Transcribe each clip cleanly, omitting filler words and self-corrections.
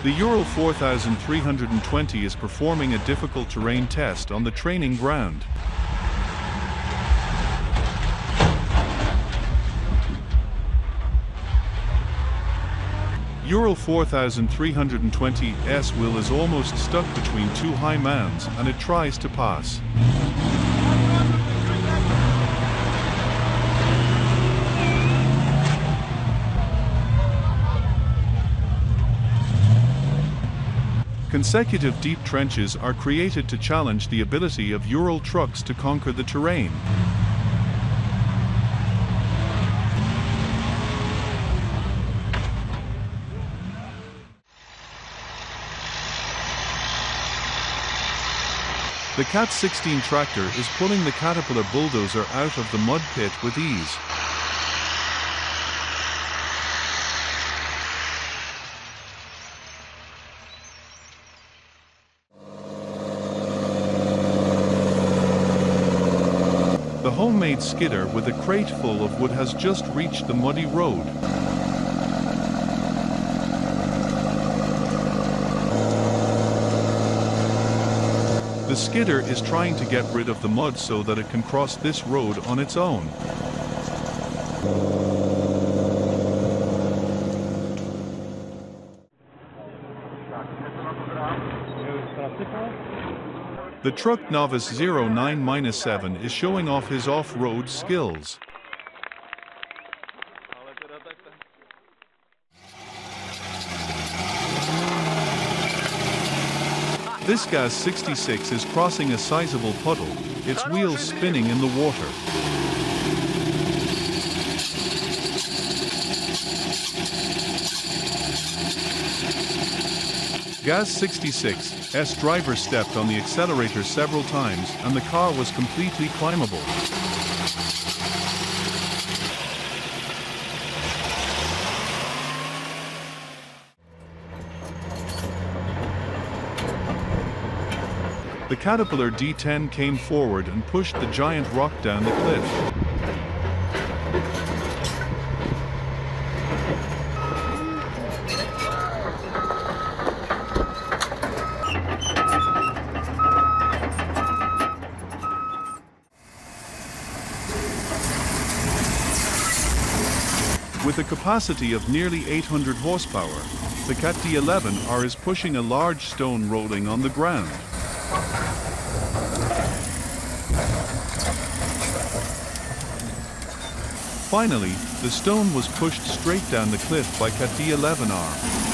The Ural 4320 is performing a difficult terrain test on the training ground. Ural 4320's wheel is almost stuck between two high mounds and it tries to pass. Consecutive deep trenches are created to challenge the ability of Ural trucks to conquer the terrain. The Cat 16 tractor is pulling the Caterpillar Bulldozer out of the mud pit with ease. The homemade skidder with a crate full of wood has just reached the muddy road. The skidder is trying to get rid of the mud so that it can cross this road on its own. The truck novice 09-7 is showing off his off-road skills. This Gas 66 is crossing a sizable puddle, its wheels spinning in the water. Gas 66's driver stepped on the accelerator several times and the car was completely climbable. The Caterpillar D10 came forward and pushed the giant rock down the cliff. With a capacity of nearly 800 horsepower, the Cat D11R is pushing a large stone rolling on the ground. Finally, the stone was pushed straight down the cliff by Cat D11R.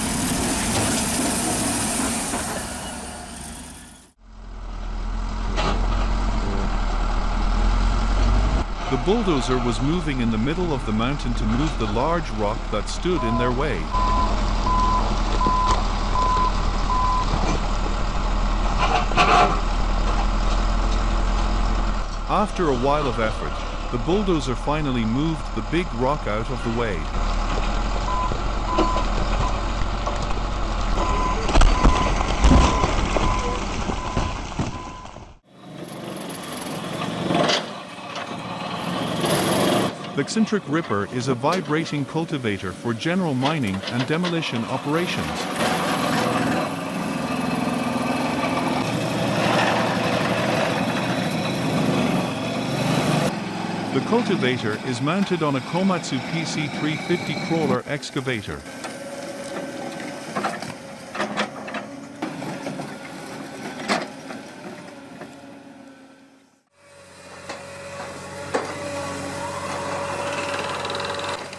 The bulldozer was moving in the middle of the mountain to move the large rock that stood in their way. After a while of effort, the bulldozer finally moved the big rock out of the way. The eccentric ripper is a vibrating cultivator for general mining and demolition operations. The cultivator is mounted on a Komatsu PC350 crawler excavator.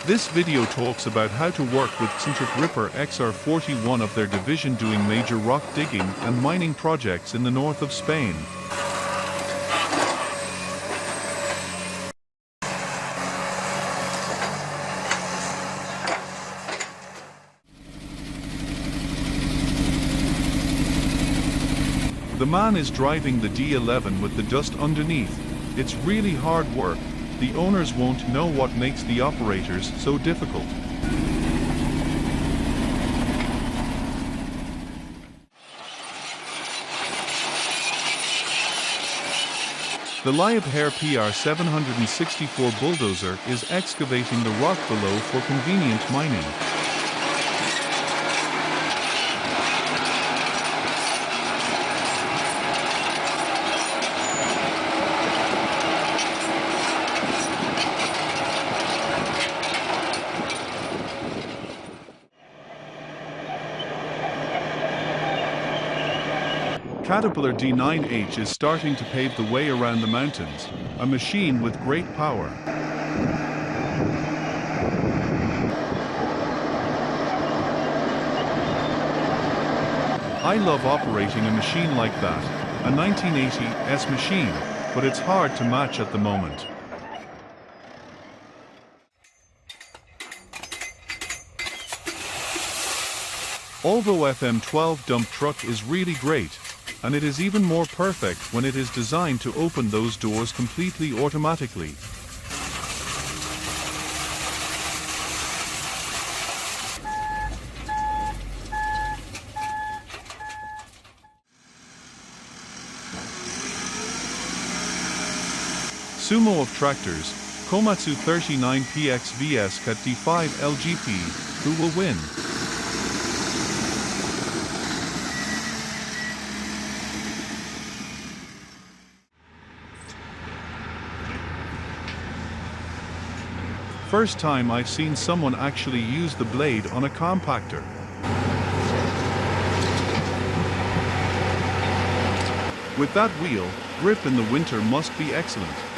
This video talks about how to work with Eccentric Ripper XR41 of their division doing major rock digging and mining projects in the north of Spain. The man is driving the D11 with the dust underneath. It's really hard work. The owners won't know what makes the operators so difficult. The Liebherr PR764 bulldozer is excavating the rock below for convenient mining. Caterpillar D9H is starting to pave the way around the mountains, a machine with great power. I love operating a machine like that, a 1980s machine, but it's hard to match at the moment. Volvo FM12 dump truck is really great, and it is even more perfect when it is designed to open those doors completely automatically. Sumo of tractors, Komatsu 39PX vs Cat D5 LGP, who will win? First time I've seen someone actually use the blade on a compactor. With that wheel, grip in the winter must be excellent.